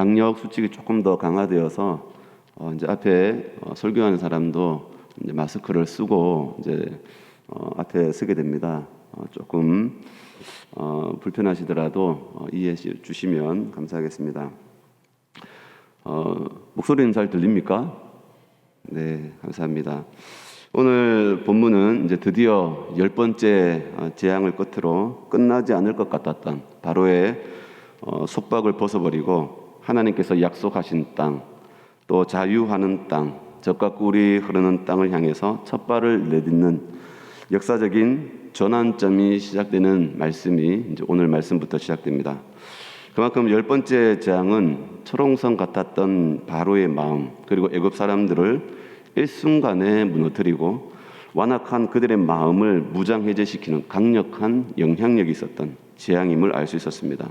방역 수칙이 조금 더 강화되어서 이제 앞에 설교하는 사람도 이제 마스크를 쓰고 이제 앞에 서게 됩니다. 조금 불편하시더라도 이해해 주시면 감사하겠습니다. 목소리는 잘 들립니까? 네, 감사합니다. 오늘 본문은 이제 드디어 10번째 재앙을 끝으로 끝나지 않을 것 같았던 바로의 속박을 벗어버리고 하나님께서 약속하신 땅, 또 자유하는 땅, 젖과 꿀이 흐르는 땅을 향해서 첫 발을 내딛는 역사적인 전환점이 시작되는 말씀이 이제 오늘 말씀부터 시작됩니다. 그만큼 10번째 재앙은 철옹성 같았던 바로의 마음, 그리고 애굽 사람들을 일순간에 무너뜨리고 완악한 그들의 마음을 무장해제시키는 강력한 영향력이 있었던 재앙임을 알 수 있었습니다.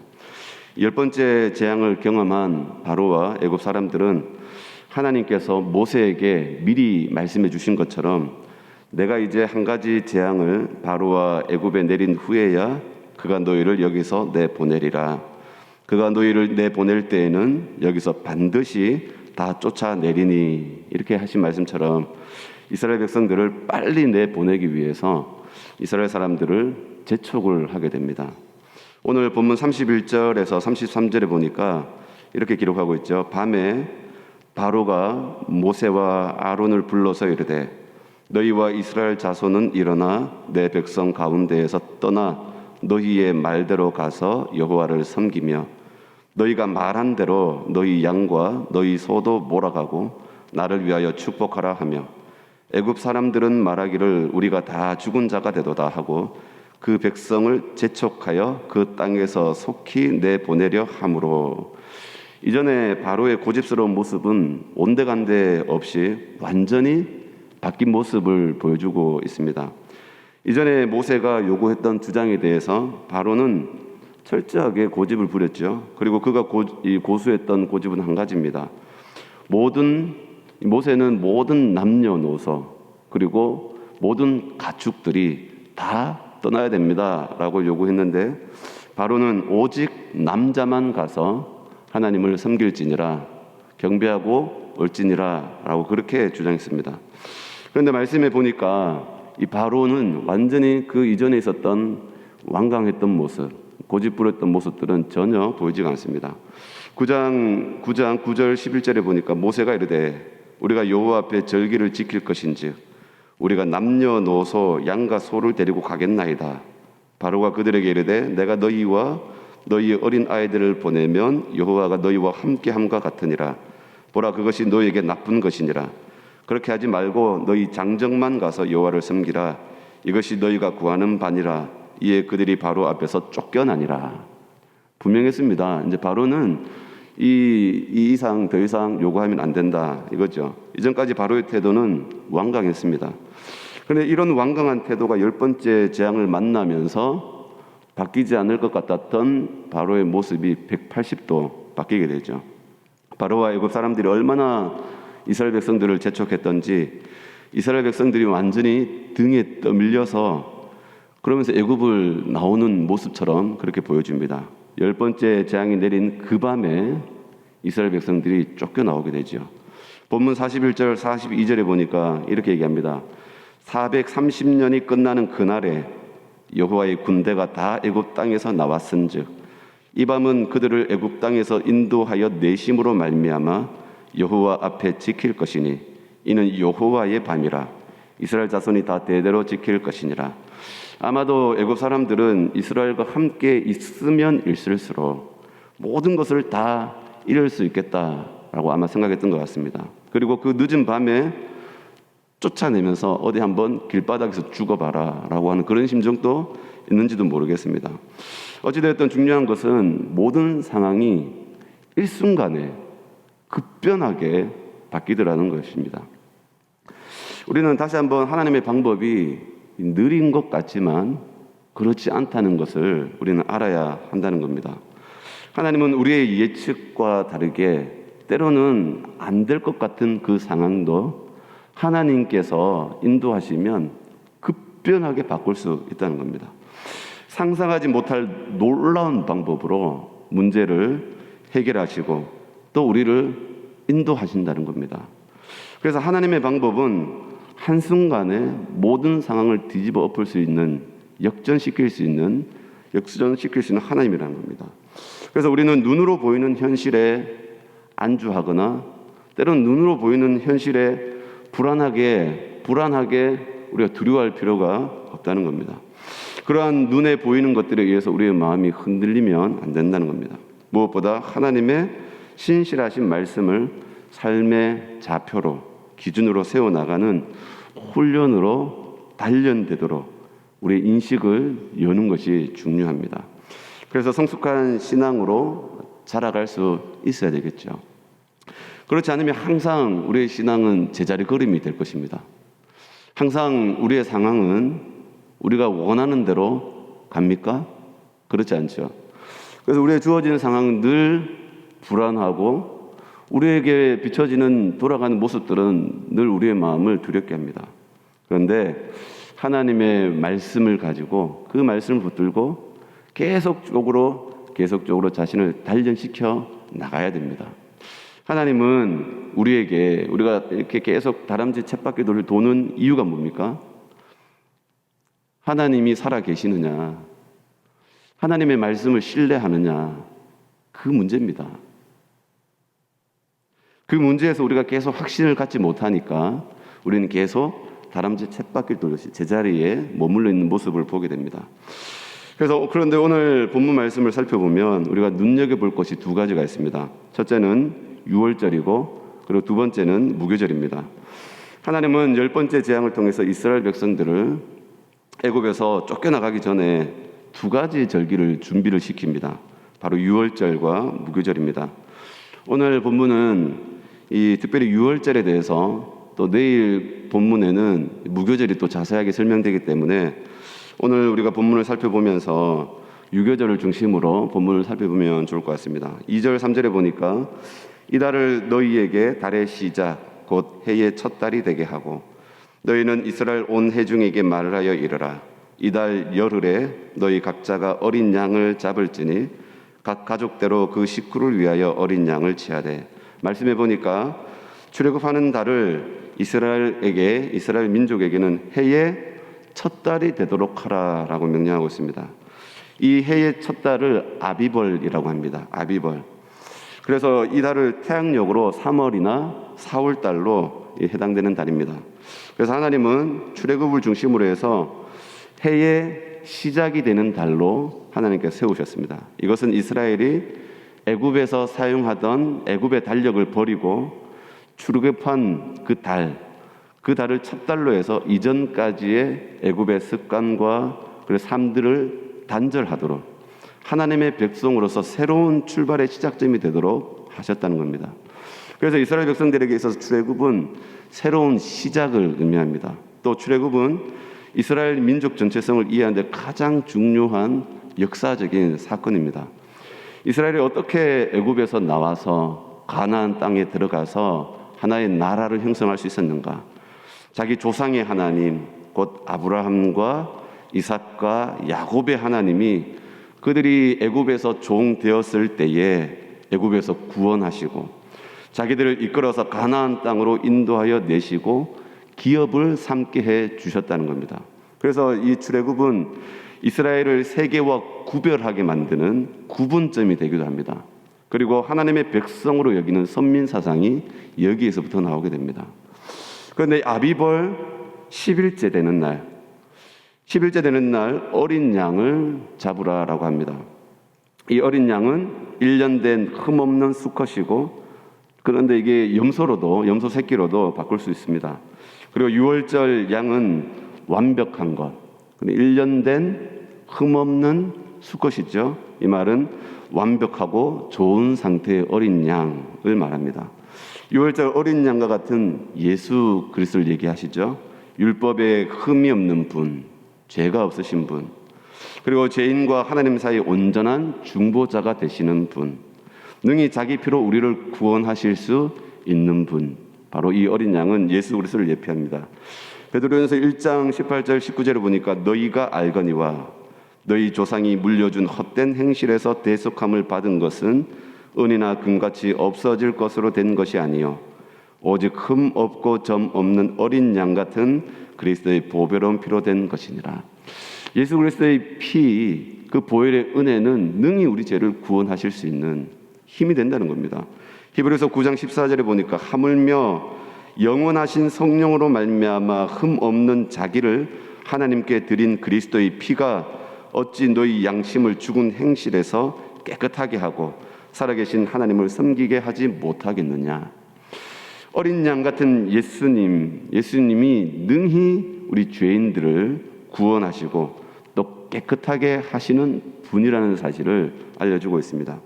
10번째 재앙을 경험한 바로와 애굽 사람들은 하나님께서 모세에게 미리 말씀해 주신 것처럼 내가 이제 한 가지 재앙을 바로와 애굽에 내린 후에야 그가 너희를 여기서 내보내리라. 그가 너희를 내보낼 때에는 여기서 반드시 다 쫓아내리니, 이렇게 하신 말씀처럼 이스라엘 백성들을 빨리 내보내기 위해서 이스라엘 사람들을 재촉을 하게 됩니다. 오늘 본문 31절에서 33절에 보니까 이렇게 기록하고 있죠. 밤에 바로가 모세와 아론을 불러서 이르되 너희와 이스라엘 자손은 일어나 내 백성 가운데에서 떠나 너희의 말대로 가서 여호와를 섬기며 너희가 말한 대로 너희 양과 너희 소도 몰아가고 나를 위하여 축복하라 하며 애굽 사람들은 말하기를 우리가 다 죽은 자가 되도다 하고 그 백성을 재촉하여 그 땅에서 속히 내보내려 함으로. 이전에 바로의 고집스러운 모습은 온데간데 없이 완전히 바뀐 모습을 보여주고 있습니다. 이전에 모세가 요구했던 주장에 대해서 바로는 철저하게 고집을 부렸죠. 그리고 그가 고수했던 고집은 한 가지입니다. 모세는 모든 남녀노소 그리고 모든 가축들이 다 떠나야 됩니다 라고 요구했는데 바로는 오직 남자만 가서 하나님을 섬길지니라, 경배하고 올지니라 라고 그렇게 주장했습니다. 그런데 말씀해 보니까 이 바로는 완전히 그 이전에 있었던 완강했던 모습, 고집 부렸던 모습들은 전혀 보이지가 않습니다. 9장 9절 11절에 보니까 모세가 이르되 우리가 여호와 앞에 절기를 지킬 것인즉 우리가 남녀노소 양과 소를 데리고 가겠나이다. 바로가 그들에게 이르되 내가 너희와 너희의 어린 아이들을 보내면 여호와가 너희와 함께함과 같으니라. 보라, 그것이 너희에게 나쁜 것이니라. 그렇게 하지 말고 너희 장정만 가서 여호와를 섬기라. 이것이 너희가 구하는 바니라. 이에 그들이 바로 앞에서 쫓겨나니라. 분명했습니다. 이제 바로는 이 이상 더 이상 요구하면 안 된다 이거죠. 이전까지 바로의 태도는 완강했습니다. 그런데 이런 완강한 태도가 10번째 재앙을 만나면서 바뀌지 않을 것 같았던 바로의 모습이 180도 바뀌게 되죠. 바로와 애굽 사람들이 얼마나 이스라엘 백성들을 재촉했던지 이스라엘 백성들이 완전히 등에 떠밀려서 그러면서 애굽을 나오는 모습처럼 그렇게 보여줍니다. 10번째 재앙이 내린 그 밤에 이스라엘 백성들이 쫓겨나오게 되죠. 본문 41절 42절에 보니까 이렇게 얘기합니다. 430년이 끝나는 그날에 여호와의 군대가 다 애굽 땅에서 나왔은즉 이 밤은 그들을 애굽 땅에서 인도하여 내심으로 말미암아 여호와 앞에 지킬 것이니 이는 여호와의 밤이라. 이스라엘 자손이 다 대대로 지킬 것이니라. 아마도 애굽 사람들은 이스라엘과 함께 있으면 있을수록 모든 것을 다 잃을 수 있겠다라고 아마 생각했던 것 같습니다. 그리고 그 늦은 밤에 쫓아내면서 어디 한번 길바닥에서 죽어봐라 라고 하는 그런 심정도 있는지도 모르겠습니다. 어찌되었든 중요한 것은 모든 상황이 일순간에 급변하게 바뀌더라는 것입니다. 우리는 다시 한번 하나님의 방법이 느린 것 같지만 그렇지 않다는 것을 우리는 알아야 한다는 겁니다. 하나님은 우리의 예측과 다르게 때로는 안 될 것 같은 그 상황도 하나님께서 인도하시면 급변하게 바꿀 수 있다는 겁니다. 상상하지 못할 놀라운 방법으로 문제를 해결하시고 또 우리를 인도하신다는 겁니다. 그래서 하나님의 방법은 한순간에 모든 상황을 뒤집어 엎을 수 있는, 역전시킬 수 있는 하나님이라는 겁니다. 그래서 우리는 눈으로 보이는 현실에 안주하거나 때로는 눈으로 보이는 현실에 불안하게 우리가 두려워할 필요가 없다는 겁니다. 그러한 눈에 보이는 것들에 의해서 우리의 마음이 흔들리면 안 된다는 겁니다. 무엇보다 하나님의 신실하신 말씀을 삶의 좌표로, 기준으로 세워나가는 훈련으로 단련되도록 우리의 인식을 여는 것이 중요합니다. 그래서 성숙한 신앙으로 자라갈 수 있어야 되겠죠. 그렇지 않으면 항상 우리의 신앙은 제자리 걸음이 될 것입니다. 항상 우리의 상황은 우리가 원하는 대로 갑니까? 그렇지 않죠. 그래서 우리의 주어지는 상황은 늘 불안하고 우리에게 비춰지는 돌아가는 모습들은 늘 우리의 마음을 두렵게 합니다. 그런데 하나님의 말씀을 가지고 그 말씀을 붙들고 계속적으로 자신을 단련시켜 나가야 됩니다. 하나님은 우리가 이렇게 계속 다람쥐 쳇바퀴 도는 이유가 뭡니까? 하나님이 살아 계시느냐, 하나님의 말씀을 신뢰하느냐, 그 문제입니다. 그 문제에서 우리가 계속 확신을 갖지 못하니까 우리는 계속 다람쥐 쳇바퀴 돌듯이 제자리에 머물러 있는 모습을 보게 됩니다. 그런데 오늘 본문 말씀을 살펴보면 우리가 눈여겨볼 것이 두 가지가 있습니다. 첫째는 유월절이고 그리고 두 번째는 무교절입니다. 하나님은 10번째 재앙을 통해서 이스라엘 백성들을 애굽에서 쫓겨나가기 전에 두 가지 절기를 준비를 시킵니다. 바로 유월절과 무교절입니다. 오늘 본문은 특별히 유월절에 대해서 또 내일 본문에는 무교절이 또 자세하게 설명되기 때문에 오늘 우리가 본문을 살펴보면서 유교절을 중심으로 본문을 살펴보면 좋을 것 같습니다. 2절 3절에 보니까 이달을 너희에게 달의 시작 곧 해의 첫 달이 되게 하고 너희는 이스라엘 온 회중에게 말을 하여 이르라. 이달 열흘에 너희 각자가 어린 양을 잡을지니 각 가족대로 그 식구를 위하여 어린 양을 치하되. 말씀해 보니까 출애굽하는 달을 이스라엘 민족에게는 해의 첫 달이 되도록 하라라고 명령하고 있습니다. 이 해의 첫 달을 아비벌이라고 합니다. 아비벌. 그래서 이 달을 태양력으로 3월이나 4월 달로 해당되는 달입니다. 그래서 하나님은 출애굽을 중심으로 해서 해의 시작이 되는 달로 하나님께서 세우셨습니다. 이것은 이스라엘이 애굽에서 사용하던 애굽의 달력을 버리고 출애굽한 그 달을 첫 달로 해서 이전까지의 애굽의 습관과 그리고 삶들을 단절하도록 하나님의 백성으로서 새로운 출발의 시작점이 되도록 하셨다는 겁니다. 그래서 이스라엘 백성들에게 있어서 출애굽은 새로운 시작을 의미합니다. 또 출애굽은 이스라엘 민족 전체성을 이해하는 데 가장 중요한 역사적인 사건입니다. 이스라엘이 어떻게 애굽에서 나와서 가나안 땅에 들어가서 하나의 나라를 형성할 수 있었는가? 자기 조상의 하나님, 곧 아브라함과 이삭과 야곱의 하나님이 그들이 애굽에서 종 되었을 때에 애굽에서 구원하시고 자기들을 이끌어서 가나안 땅으로 인도하여 내시고 기업을 삼게 해 주셨다는 겁니다. 그래서 이 출애굽은 이스라엘을 세계와 구별하게 만드는 구분점이 되기도 합니다. 그리고 하나님의 백성으로 여기는 선민 사상이 여기에서부터 나오게 됩니다. 그런데 아비벌 10일째 되는 날 어린 양을 잡으라라고 합니다. 이 어린 양은 1년 된 흠없는 수컷이고 그런데 이게 염소 새끼로도 바꿀 수 있습니다. 그리고 유월절 양은 완벽한 것, 1년 된 흠없는 수컷이죠. 이 말은 완벽하고 좋은 상태의 어린 양을 말합니다. 유월절 어린 양과 같은 예수 그리스도를 얘기하시죠. 율법에 흠이 없는 분, 죄가 없으신 분, 그리고 죄인과 하나님 사이 온전한 중보자가 되시는 분, 능히 자기 피로 우리를 구원하실 수 있는 분, 바로 이 어린 양은 예수 그리스도를 예표합니다. 베드로전서 1장 18절 19절을 보니까 너희가 알거니와 너희 조상이 물려준 헛된 행실에서 대속함을 받은 것은 은이나 금같이 없어질 것으로 된 것이 아니요 오직 흠 없고 점 없는 어린 양 같은 그리스도의 보배로운 피로 된 것이니라. 예수 그리스도의 피, 그 보혈의 은혜는 능히 우리 죄를 구원하실 수 있는 힘이 된다는 겁니다. 히브리서 9장 14절에 보니까 하물며 영원하신 성령으로 말미암아 흠 없는 자기를 하나님께 드린 그리스도의 피가 어찌 너희 양심을 죽은 행실에서 깨끗하게 하고 살아계신 하나님을 섬기게 하지 못하겠느냐. 어린 양 같은 예수님이 능히 우리 죄인들을 구원하시고 또 깨끗하게 하시는 분이라는 사실을 알려주고 있습니다.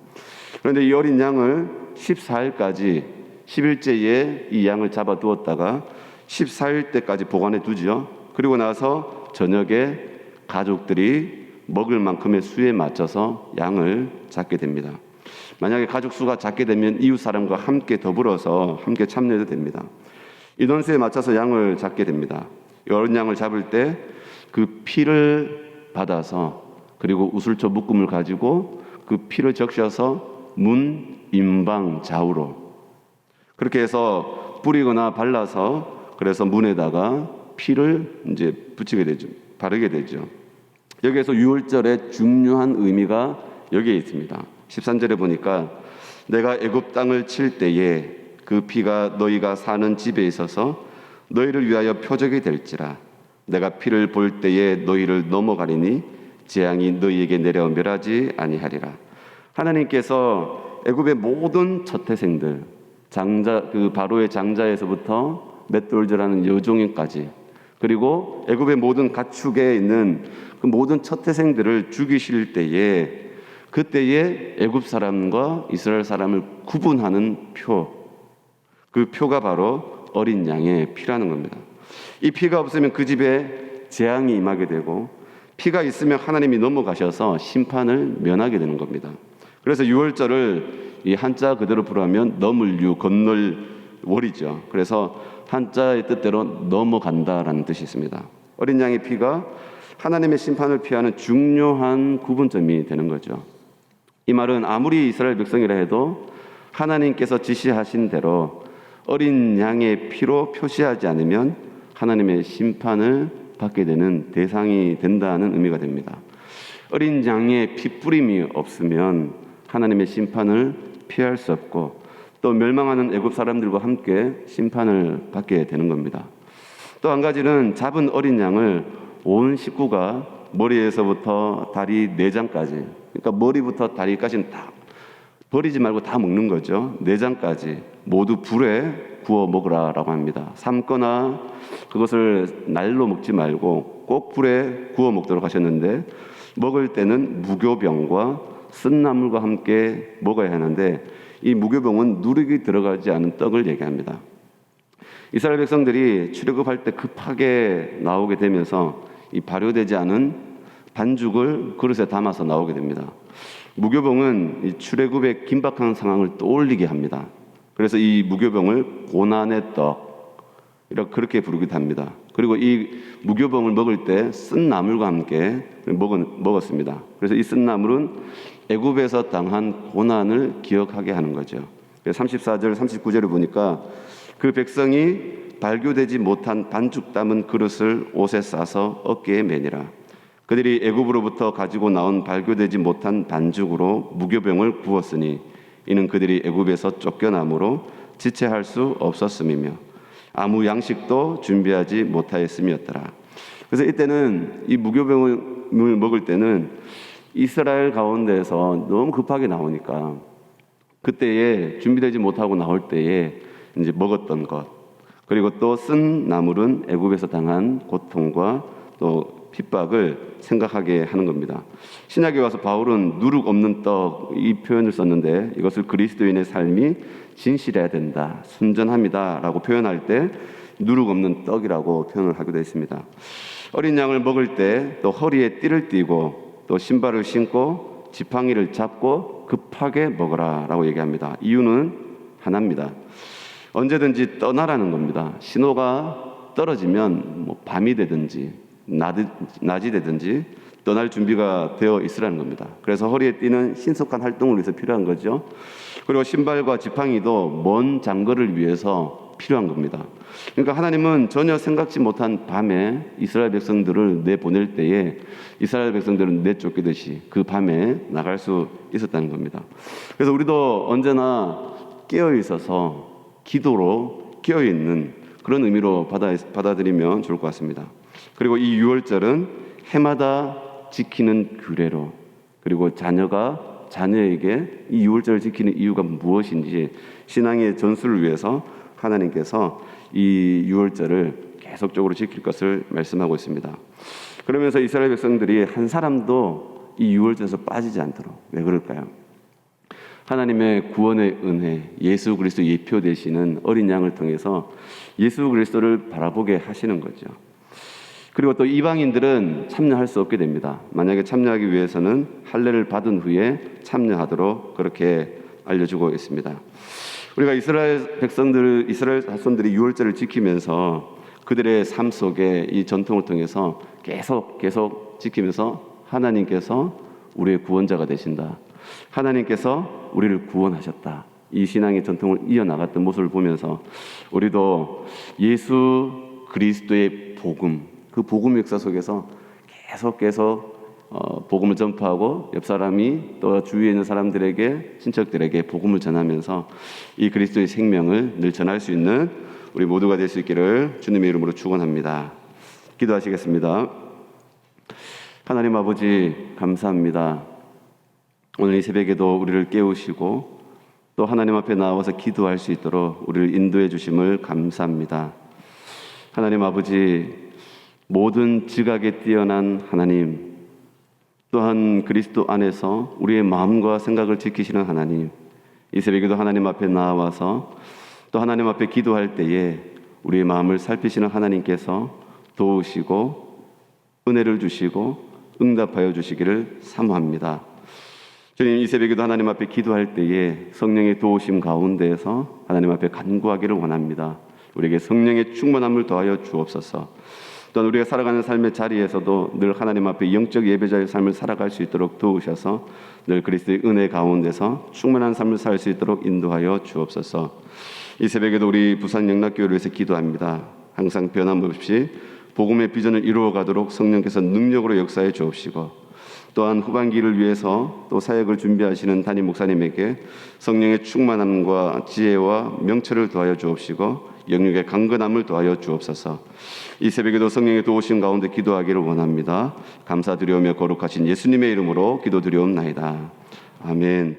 그런데 이 어린 양을 14일까지 10일째에 이 양을 잡아두었다가 14일 때까지 보관해 두죠. 그리고 나서 저녁에 가족들이 먹을 만큼의 수에 맞춰서 양을 잡게 됩니다. 만약에 가족 수가 작게 되면 이웃 사람과 함께 더불어서 함께 참여해도 됩니다. 인원수에 맞춰서 양을 잡게 됩니다. 어린 양을 잡을 때 그 피를 받아서 그리고 우슬초 묶음을 가지고 그 피를 적셔서 문, 임방, 좌우로 그렇게 해서 뿌리거나 발라서 그래서 문에다가 피를 이제 붙이게 되죠. 바르게 되죠. 여기에서 유월절의 중요한 의미가 여기에 있습니다. 13절에 보니까 내가 애굽 땅을 칠 때에 그 피가 너희가 사는 집에 있어서 너희를 위하여 표적이 될지라. 내가 피를 볼 때에 너희를 넘어가리니 재앙이 너희에게 내려 멸하지 아니하리라. 하나님께서 애굽의 모든 첫 태생들, 장자, 그 바로의 장자에서부터 맷돌질하는 여종인까지, 그리고 애굽의 모든 가축에 있는 그 모든 첫 태생들을 죽이실 때에 그때에 애굽 사람과 이스라엘 사람을 구분하는 표, 그 표가 바로 어린 양의 피라는 겁니다. 이 피가 없으면 그 집에 재앙이 임하게 되고 피가 있으면 하나님이 넘어가셔서 심판을 면하게 되는 겁니다. 그래서 유월절을 이 한자 그대로 풀어하면 넘을 유, 건널 월이죠. 그래서 한자의 뜻대로 넘어간다라는 뜻이 있습니다. 어린 양의 피가 하나님의 심판을 피하는 중요한 구분점이 되는 거죠. 이 말은 아무리 이스라엘 백성이라 해도 하나님께서 지시하신 대로 어린 양의 피로 표시하지 않으면 하나님의 심판을 받게 되는 대상이 된다는 의미가 됩니다. 어린 양의 피 뿌림이 없으면 하나님의 심판을 피할 수 없고 또 멸망하는 애굽 사람들과 함께 심판을 받게 되는 겁니다. 또 한 가지는 잡은 어린 양을 온 식구가 머리에서부터 다리 내장까지, 그러니까 머리부터 다리까지는 다 버리지 말고 다 먹는 거죠. 내장까지 모두 불에 구워 먹으라라고 합니다. 삶거나 그것을 날로 먹지 말고 꼭 불에 구워 먹도록 하셨는데, 먹을 때는 무교병과 쓴 나물과 함께 먹어야 하는데 이 무교병은 누룩이 들어가지 않은 떡을 얘기합니다. 이스라엘 백성들이 출애굽할 때 급하게 나오게 되면서 이 발효되지 않은 반죽을 그릇에 담아서 나오게 됩니다. 무교병은 이 출애굽의 긴박한 상황을 떠올리게 합니다. 그래서 이 무교병을 고난의 떡, 이렇게 그렇게 부르기도 합니다. 그리고 이 무교병을 먹을 때 쓴 나물과 함께 먹었습니다. 그래서 이 쓴 나물은 애굽에서 당한 고난을 기억하게 하는 거죠. 34절, 39절을 보니까 그 백성이 발교되지 못한 반죽 담은 그릇을 옷에 싸서 어깨에 매니라. 그들이 애굽으로부터 가지고 나온 발교되지 못한 반죽으로 무교병을 구웠으니 이는 그들이 애굽에서 쫓겨남으로 지체할 수 없었음이며 아무 양식도 준비하지 못하였음이었더라. 그래서 이때는 이 무교병을 먹을 때는 이스라엘 가운데에서 너무 급하게 나오니까 그때에 준비되지 못하고 나올 때에 이제 먹었던 것, 그리고 또 쓴 나물은 애굽에서 당한 고통과 또 핍박을 생각하게 하는 겁니다. 신약에 와서 바울은 누룩 없는 떡, 이 표현을 썼는데 이것을 그리스도인의 삶이 진실해야 된다, 순전합니다 라고 표현할 때 누룩 없는 떡이라고 표현을 하기도 했습니다. 어린 양을 먹을 때 또 허리에 띠를 띠고 또 신발을 신고 지팡이를 잡고 급하게 먹어라 라고 얘기합니다. 이유는 하나입니다. 언제든지 떠나라는 겁니다. 신호가 떨어지면 뭐 밤이 되든지 낮이 되든지 떠날 준비가 되어 있으라는 겁니다. 그래서 허리에 띠는 신속한 활동을 위해서 필요한 거죠. 그리고 신발과 지팡이도 먼 장거리를 위해서 필요한 겁니다. 그러니까 하나님은 전혀 생각지 못한 밤에 이스라엘 백성들을 내보낼 때에 이스라엘 백성들은 내쫓기듯이 그 밤에 나갈 수 있었다는 겁니다. 그래서 우리도 언제나 깨어 있어서 기도로 깨어 있는 그런 의미로 받아들이면 좋을 것 같습니다. 그리고 이 유월절은 해마다 지키는 규례로, 그리고 자녀가 자녀에게 이 유월절을 지키는 이유가 무엇인지 신앙의 전수를 위해서 하나님께서 이 유월절을 계속적으로 지킬 것을 말씀하고 있습니다. 그러면서 이스라엘 백성들이 한 사람도 이 유월절에서 빠지지 않도록, 왜 그럴까요? 하나님의 구원의 은혜, 예수 그리스도 예표 되시는 어린 양을 통해서 예수 그리스도를 바라보게 하시는 거죠. 그리고 또 이방인들은 참여할 수 없게 됩니다. 만약에 참여하기 위해서는 할례를 받은 후에 참여하도록 그렇게 알려주고 있습니다. 우리가 이스라엘 백성들, 이스라엘 자손들이 유월절을 지키면서 그들의 삶 속에 이 전통을 통해서 계속 지키면서 하나님께서 우리의 구원자가 되신다, 하나님께서 우리를 구원하셨다, 이 신앙의 전통을 이어나갔던 모습을 보면서 우리도 예수 그리스도의 복음, 그 복음 역사 속에서 계속 복음을 전파하고 옆 사람이 또 주위에 있는 사람들에게, 친척들에게 복음을 전하면서 이 그리스도의 생명을 늘 전할 수 있는 우리 모두가 될 수 있기를 주님의 이름으로 축원합니다. 기도하시겠습니다. 하나님 아버지, 감사합니다. 오늘 이 새벽에도 우리를 깨우시고 또 하나님 앞에 나와서 기도할 수 있도록 우리를 인도해 주심을 감사합니다. 하나님 아버지, 모든 지각에 뛰어난 하나님, 또한 그리스도 안에서 우리의 마음과 생각을 지키시는 하나님, 이 새벽에도 하나님 앞에 나와서 또 하나님 앞에 기도할 때에 우리의 마음을 살피시는 하나님께서 도우시고 은혜를 주시고 응답하여 주시기를 사모합니다. 주님, 이 새벽에도 하나님 앞에 기도할 때에 성령의 도우심 가운데에서 하나님 앞에 간구하기를 원합니다. 우리에게 성령의 충만함을 더하여 주옵소서. 또한 우리가 살아가는 삶의 자리에서도 늘 하나님 앞에 영적 예배자의 삶을 살아갈 수 있도록 도우셔서 늘 그리스도의 은혜 가운데서 충만한 삶을 살 수 있도록 인도하여 주옵소서. 이 새벽에도 우리 부산 영락교회를 위해서 기도합니다. 항상 변함없이 복음의 비전을 이루어가도록 성령께서 능력으로 역사해 주옵시고, 또한 후반기를 위해서 또 사역을 준비하시는 담임 목사님에게 성령의 충만함과 지혜와 명철을 더하여 주옵시고 영육의 강건함을 더하여 주옵소서. 이 새벽에도 성령의 도우심 가운데 기도하기를 원합니다. 감사드리오며 거룩하신 예수님의 이름으로 기도드리옵나이다. 아멘.